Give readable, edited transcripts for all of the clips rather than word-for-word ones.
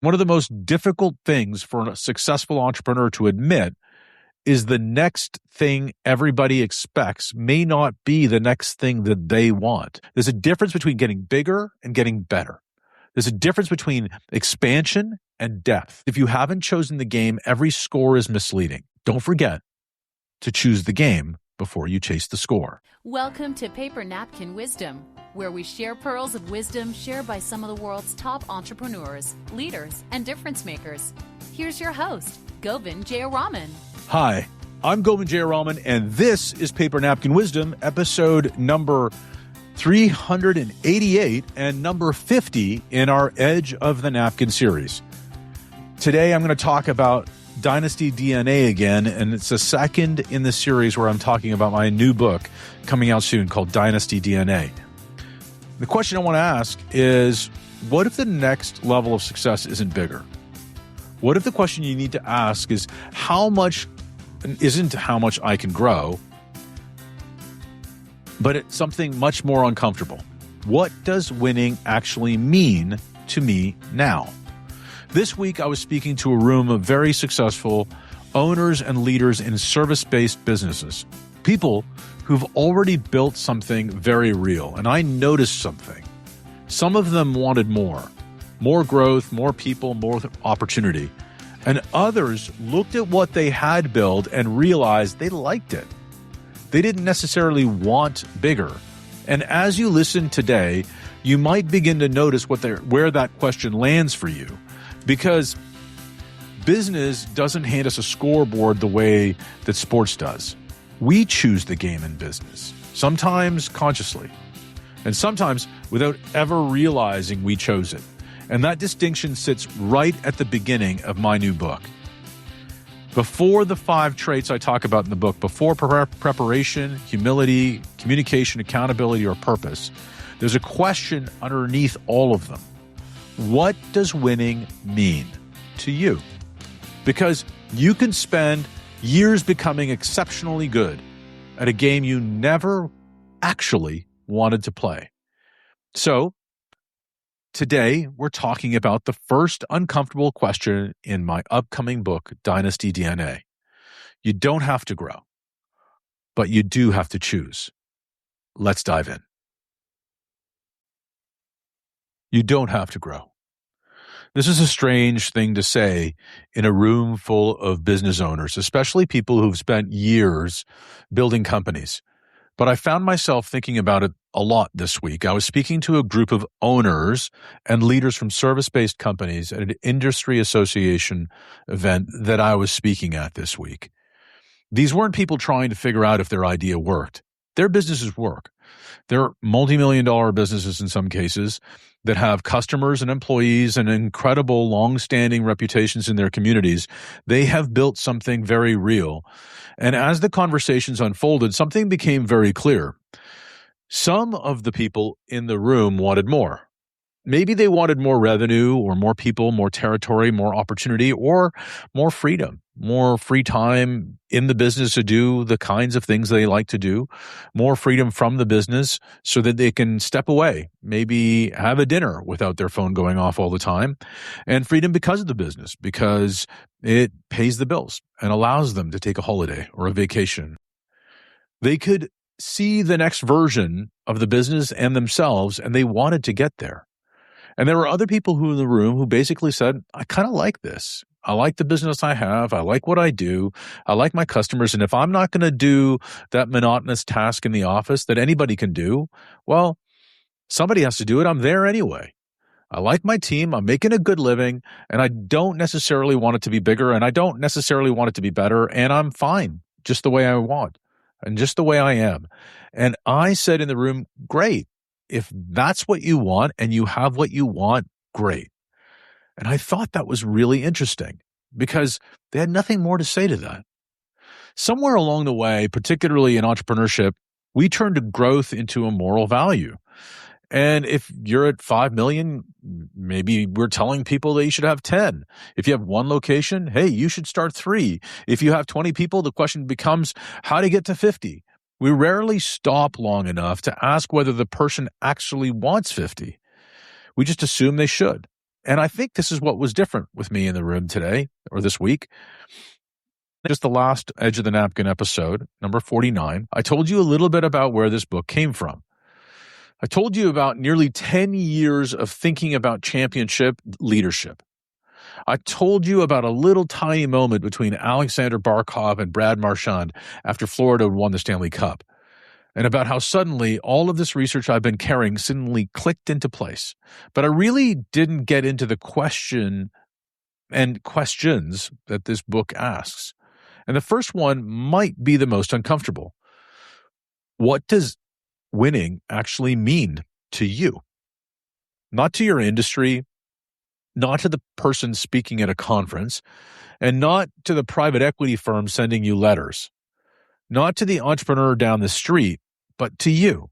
One of the most difficult things for a successful entrepreneur to admit is the next thing everybody expects may not be the next thing that they want. There's a difference between getting bigger and getting better. There's a difference between expansion and depth. If you haven't chosen the game, every score is misleading. Don't forget to choose the game before you chase the score. Welcome to Paper Napkin Wisdom, where we share pearls of wisdom shared by some of the world's top entrepreneurs, leaders, and difference makers. Here's your host, Govindh Jayaraman. Hi, I'm Govindh Jayaraman, and this is Paper Napkin Wisdom, episode number 388 and number 50 in our Edge of the Napkin series. Today, I'm going to talk about Dynasty DNA again, and it's the second in the series where I'm talking about my new book coming out soon called Dynasty DNA. The question I want to ask is, what if the next level of success isn't bigger? What if the question you need to ask is isn't how much I can grow, but it's something much more uncomfortable? What does winning actually mean to me now? This week, I was speaking to a room of very successful owners and leaders in service-based businesses, people who've already built something very real. And I noticed something. Some of them wanted more growth, more people, more opportunity. And others looked at what they had built and realized they liked it. They didn't necessarily want bigger. And as you listen today, you might begin to notice where that question lands for you. Because business doesn't hand us a scoreboard the way that sports does. We choose the game in business, sometimes consciously, and sometimes without ever realizing we chose it. And that distinction sits right at the beginning of my new book. Before the 5 traits I talk about in the book, before preparation, humility, communication, accountability, or purpose, there's a question underneath all of them. What does winning mean to you? Because you can spend years becoming exceptionally good at a game you never actually wanted to play. So, today we're talking about the first uncomfortable question in my upcoming book, Dynasty DNA. You don't have to grow, but you do have to choose. Let's dive in. You don't have to grow. This is a strange thing to say in a room full of business owners, especially people who've spent years building companies. But I found myself thinking about it a lot this week. I was speaking to a group of owners and leaders from service-based companies at an industry association event that I was speaking at this week. These weren't people trying to figure out if their idea worked. Their businesses work. They're multi-million-dollar businesses in some cases that have customers and employees and incredible long-standing reputations in their communities. They have built something very real. And as the conversations unfolded, something became very clear. Some of the people in the room wanted more. Maybe they wanted more revenue or more people, more territory, more opportunity, or more freedom, more free time in the business to do the kinds of things they like to do, more freedom from the business so that they can step away, maybe have a dinner without their phone going off all the time, and freedom because of the business, because it pays the bills and allows them to take a holiday or a vacation. They could see the next version of the business and themselves, and they wanted to get there. And there were other people who in the room who basically said, I kind of like this. I like the business I have. I like what I do. I like my customers. And if I'm not going to do that monotonous task in the office that anybody can do, well, somebody has to do it. I'm there anyway. I like my team. I'm making a good living. And I don't necessarily want it to be bigger. And I don't necessarily want it to be better. And I'm fine just the way I want and just the way I am. And I said in the room, great. If that's what you want and you have what you want, great. And I thought that was really interesting because they had nothing more to say to that. Somewhere along the way, particularly in entrepreneurship, we turned growth into a moral value. And if you're at 5 million, maybe we're telling people that you should have 10. If you have 1 location, hey, you should start 3. If you have 20 people, the question becomes how to get to 50. We rarely stop long enough to ask whether the person actually wants 50. We just assume they should. And I think this is what was different with me in the room today or this week. Just the last Edge of the Napkin episode, number 49, I told you a little bit about where this book came from. I told you about nearly 10 years of thinking about championship leadership. I told you about a little tiny moment between Alexander Barkov and Brad Marchand after Florida won the Stanley Cup, and about how suddenly all of this research I've been carrying suddenly clicked into place. But I really didn't get into the question and questions that this book asks. And the first one might be the most uncomfortable. What does winning actually mean to you? Not to your industry, not to the person speaking at a conference, and not to the private equity firm sending you letters, not to the entrepreneur down the street, but to you.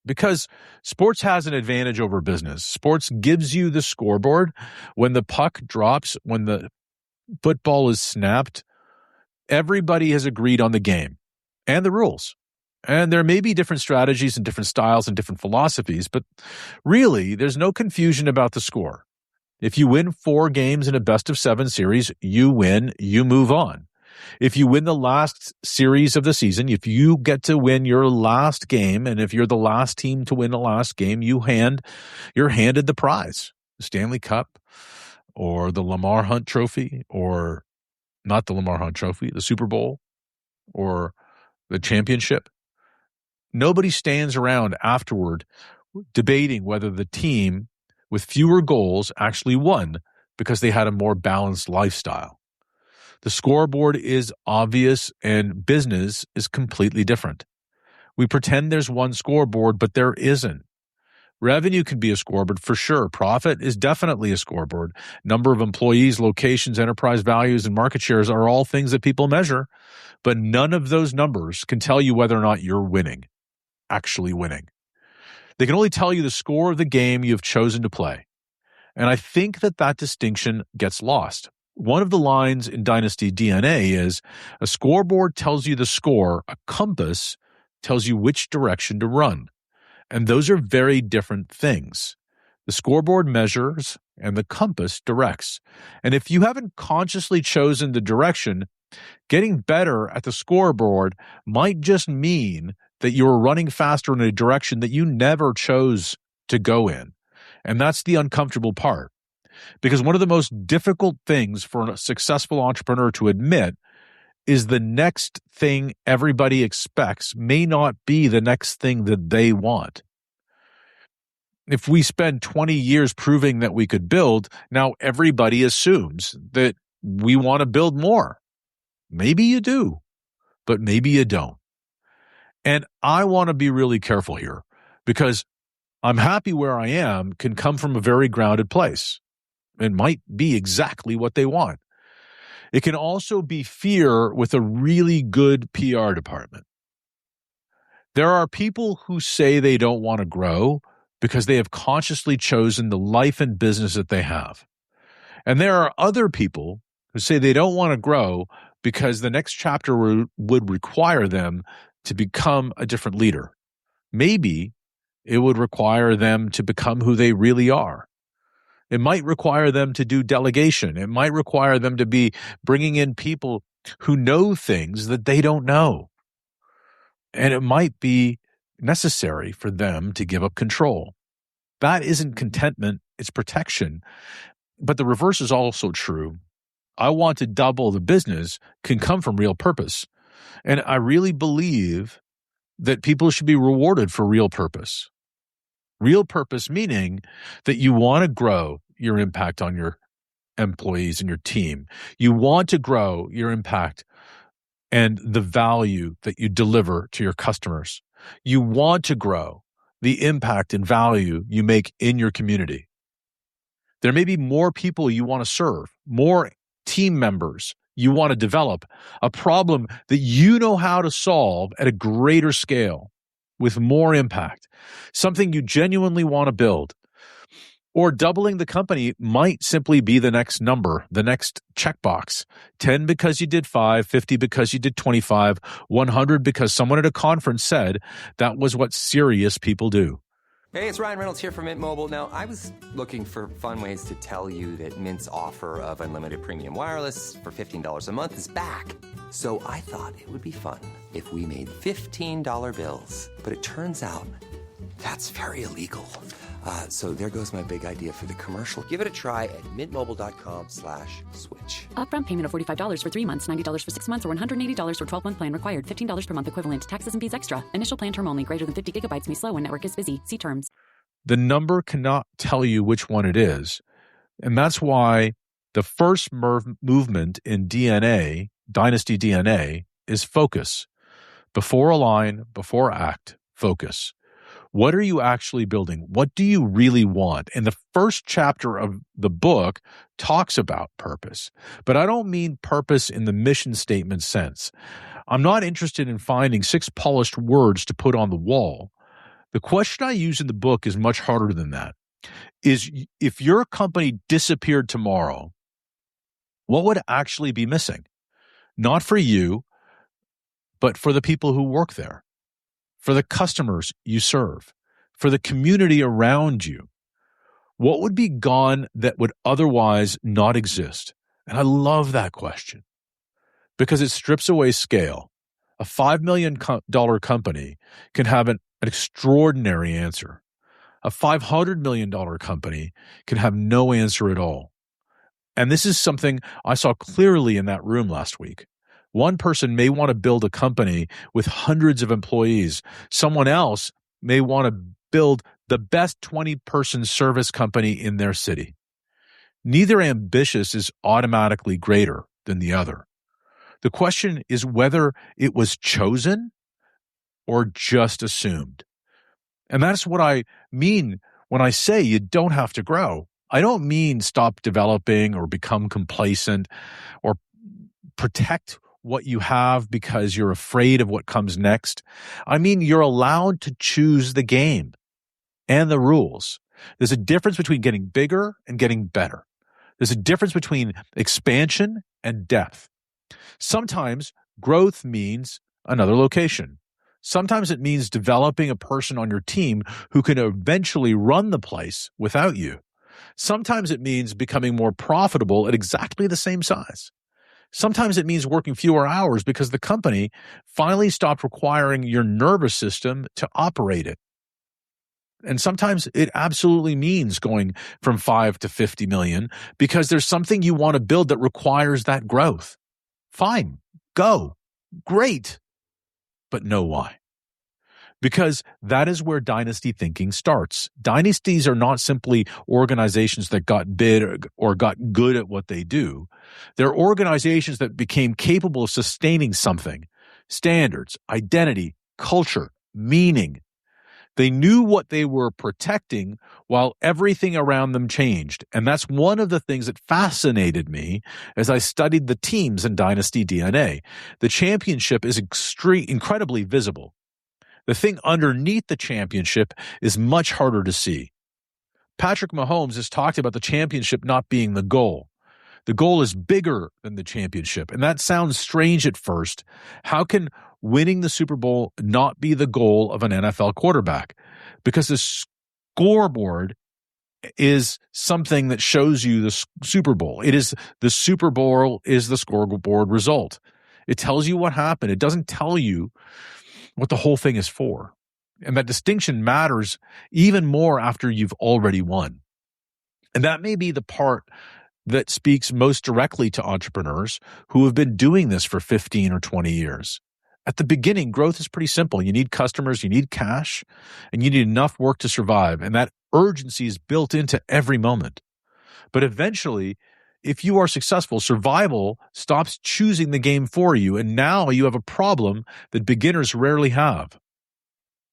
Because sports has an advantage over business. Sports gives you the scoreboard. When the puck drops, when the football is snapped, everybody has agreed on the game and the rules. And there may be different strategies and different styles and different philosophies, but really, there's no confusion about the score. If you win 4 games in a best-of-7 series, you win, you move on. If you win the last series of the season, if you get to win your last game, and if you're the last team to win the last game, you're handed the prize, the Stanley Cup or the Lamar Hunt Trophy, or not the Lamar Hunt Trophy, the Super Bowl or the championship. Nobody stands around afterward debating whether the team with fewer goals actually won because they had a more balanced lifestyle. The scoreboard is obvious and business is completely different. We pretend there's one scoreboard, but there isn't. Revenue can be a scoreboard for sure. Profit is definitely a scoreboard. Number of employees, locations, enterprise values, and market shares are all things that people measure, but none of those numbers can tell you whether or not you're winning, actually winning. They can only tell you the score of the game you've chosen to play. And I think that distinction gets lost. One of the lines in Dynasty DNA is, a scoreboard tells you the score, a compass tells you which direction to run. And those are very different things. The scoreboard measures and the compass directs. And if you haven't consciously chosen the direction, getting better at the scoreboard might just mean that you're running faster in a direction that you never chose to go in. And that's the uncomfortable part. Because one of the most difficult things for a successful entrepreneur to admit is the next thing everybody expects may not be the next thing that they want. If we spend 20 years proving that we could build, now everybody assumes that we want to build more. Maybe you do, but maybe you don't. And I want to be really careful here, because I'm happy where I am can come from a very grounded place. It might be exactly what they want. It can also be fear with a really good PR department. There are people who say they don't want to grow because they have consciously chosen the life and business that they have. And there are other people who say they don't want to grow because the next chapter would require them to become a different leader. Maybe it would require them to become who they really are. It might require them to do delegation. It might require them to be bringing in people who know things that they don't know. And it might be necessary for them to give up control. That isn't contentment, it's protection. But the reverse is also true. I want to double the business can come from real purpose. And I really believe that people should be rewarded for real purpose. Real purpose meaning that you want to grow your impact on your employees and your team. You want to grow your impact and the value that you deliver to your customers. You want to grow the impact and value you make in your community. There may be more people you want to serve, more team members you want to develop, a problem that you know how to solve at a greater scale with more impact, something you genuinely want to build. Or doubling the company might simply be the next number, the next checkbox. 10 because you did 5, 50 because you did 25, 100 because someone at a conference said that was what serious people do. Hey, it's Ryan Reynolds here from Mint Mobile. Now, I was looking for fun ways to tell you that Mint's offer of unlimited premium wireless for $15 a month is back. So I thought it would be fun if we made $15 bills. But it turns out that's very illegal. So there goes my big idea for the commercial. Give it a try at mintmobile.com/switch. Upfront payment of $45 for 3 months, $90 for 6 months, or $180 for 12-month plan required. $15 per month equivalent. Taxes and fees extra. Initial plan term only. Greater than 50 gigabytes may slow when network is busy. See terms. The number cannot tell you which one it is. And that's why the first movement in DNA, Dynasty DNA, is focus. Before align, before act, focus. What are you actually building? What do you really want? And the first chapter of the book talks about purpose, but I don't mean purpose in the mission statement sense. I'm not interested in finding 6 polished words to put on the wall. The question I use in the book is much harder than that. Is if your company disappeared tomorrow, what would actually be missing? Not for you, but for the people who work there, for the customers you serve, for the community around you. What would be gone that would otherwise not exist? And I love that question because it strips away scale. A $5 million company can have an extraordinary answer. A $500 million company can have no answer at all. And this is something I saw clearly in that room last week. One person may want to build a company with hundreds of employees. Someone else may want to build the best 20-person service company in their city. Neither ambitious is automatically greater than the other. The question is whether it was chosen or just assumed. And that's what I mean when I say you don't have to grow. I don't mean stop developing or become complacent or protect what you have because you're afraid of what comes next. I mean, you're allowed to choose the game and the rules. There's a difference between getting bigger and getting better. There's a difference between expansion and depth. Sometimes growth means another location. Sometimes it means developing a person on your team who can eventually run the place without you. Sometimes it means becoming more profitable at exactly the same size. Sometimes it means working fewer hours because the company finally stopped requiring your nervous system to operate it. And sometimes it absolutely means going from 5 to 50 million because there's something you want to build that requires that growth. Fine, go, great, but know why. Because that is where dynasty thinking starts. Dynasties are not simply organizations that got big or got good at what they do. They're organizations that became capable of sustaining something, standards, identity, culture, meaning. They knew what they were protecting while everything around them changed. And that's one of the things that fascinated me as I studied the teams in Dynasty DNA. The championship is incredibly visible. The thing underneath the championship is much harder to see. Patrick Mahomes has talked about the championship not being the goal. The goal is bigger than the championship. And that sounds strange at first. How can winning the Super Bowl not be the goal of an NFL quarterback? Because the scoreboard is something that shows you the Super Bowl. The Super Bowl is the scoreboard result. It tells you what happened. It doesn't tell you what the whole thing is for. And that distinction matters even more after you've already won. And that may be the part that speaks most directly to entrepreneurs who have been doing this for 15 or 20 years. At the beginning, growth is pretty simple. You need customers, you need cash, and you need enough work to survive. And that urgency is built into every moment. But eventually, if you are successful, survival stops choosing the game for you, and now you have a problem that beginners rarely have.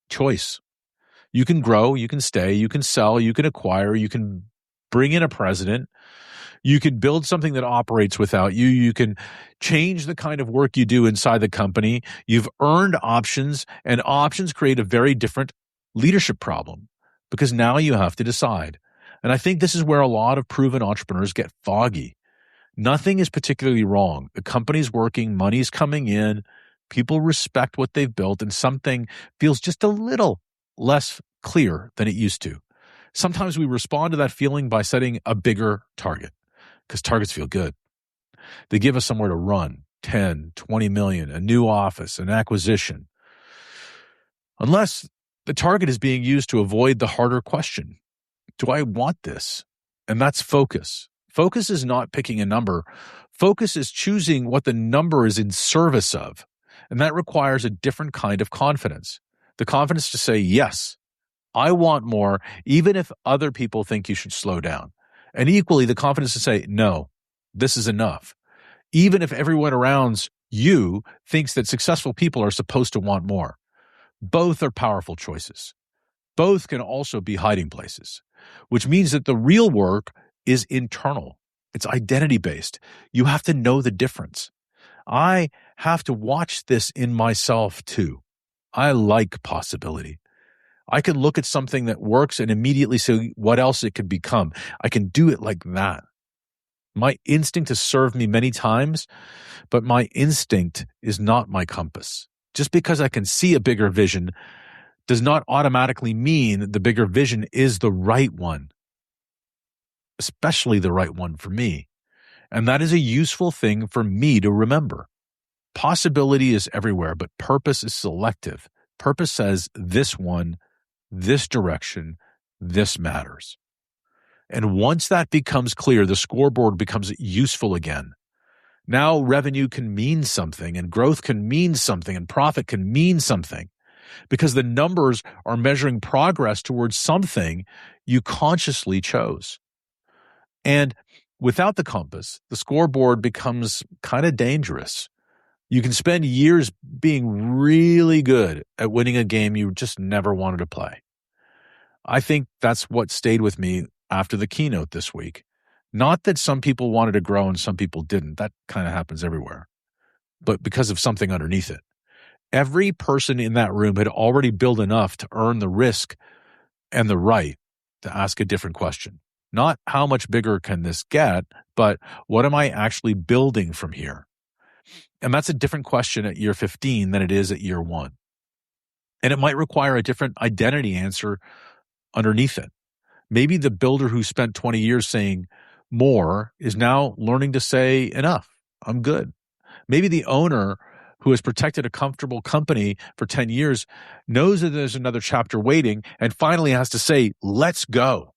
Choice. You can grow, you can stay, you can sell, you can acquire, you can bring in a president, you can build something that operates without you, you can change the kind of work you do inside the company. You've earned options, and options create a very different leadership problem because now you have to decide. And I think this is where a lot of proven entrepreneurs get foggy. Nothing is particularly wrong. The company's working, money's coming in, people respect what they've built, and something feels just a little less clear than it used to. Sometimes we respond to that feeling by setting a bigger target because targets feel good. They give us somewhere to run, 10, 20 million, a new office, an acquisition. Unless the target is being used to avoid the harder question, do I want this? And that's focus. Focus is not picking a number. Focus is choosing what the number is in service of. And that requires a different kind of confidence. The confidence to say, yes, I want more, even if other people think you should slow down. And equally, the confidence to say, no, this is enough. Even if everyone around you thinks that successful people are supposed to want more. Both are powerful choices. Both can also be hiding places, which means that the real work is internal. It's identity-based. You have to know the difference. I have to watch this in myself too. I like possibility. I can look at something that works and immediately say what else it could become. I can do it like that. My instinct has served me many times, but my instinct is not my compass. Just because I can see a bigger vision does not automatically mean the bigger vision is the right one, especially the right one for me. And that is a useful thing for me to remember. Possibility is everywhere, but purpose is selective. Purpose says this one, this direction, this matters. And once that becomes clear, the scoreboard becomes useful again. Now revenue can mean something, and growth can mean something, and profit can mean something, because the numbers are measuring progress towards something you consciously chose. And without the compass, the scoreboard becomes kind of dangerous. You can spend years being really good at winning a game you just never wanted to play. I think that's what stayed with me after the keynote this week. Not that some people wanted to grow and some people didn't. That kind of happens everywhere. But because of something underneath it. Every person in that room had already built enough to earn the risk and the right to ask a different question. Not how much bigger can this get, but what am I actually building from here? And that's a different question at year 15 than it is at year 1. And it might require a different identity answer underneath it. Maybe the builder who spent 20 years saying more is now learning to say enough, I'm good. Maybe the owner who has protected a comfortable company for 10 years knows that there's another chapter waiting and finally has to say, let's go.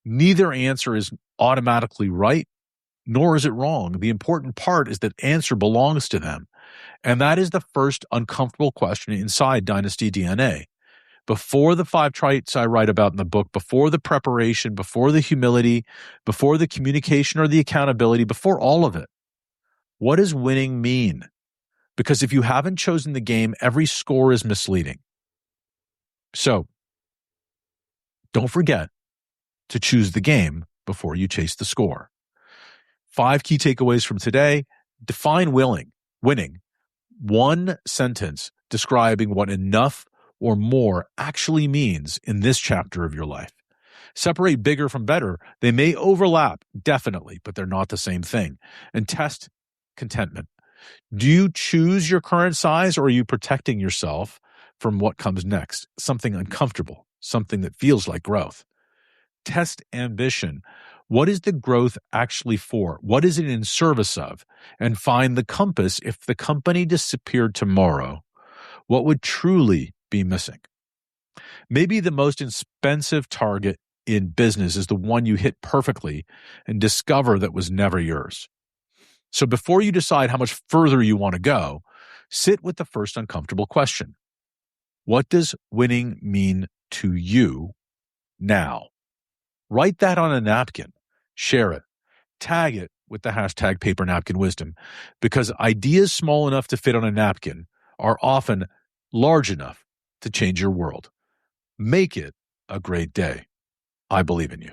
Neither answer is automatically right, nor is it wrong. The important part is that answer belongs to them. And that is the first uncomfortable question inside Dynasty DNA. Before the 5 traits I write about in the book, before the preparation, before the humility, before the communication or the accountability, before all of it, what does winning mean? Because if you haven't chosen the game, every score is misleading. So, don't forget to choose the game before you chase the score. 5 key takeaways from today. Define winning. One sentence describing what enough or more actually means in this chapter of your life. Separate bigger from better. They may overlap, definitely, but they're not the same thing. And test contentment. Do you choose your current size, or are you protecting yourself from what comes next? Something uncomfortable, something that feels like growth. Test ambition. What is the growth actually for? What is it in service of? And find the compass. If the company disappeared tomorrow, what would truly be missing? Maybe the most expensive target in business is the one you hit perfectly and discover that was never yours. So before you decide how much further you want to go, sit with the first uncomfortable question. What does winning mean to you now? Write that on a napkin, share it, tag it with the hashtag Paper Napkin Wisdom, because ideas small enough to fit on a napkin are often large enough to change your world. Make it a great day. I believe in you.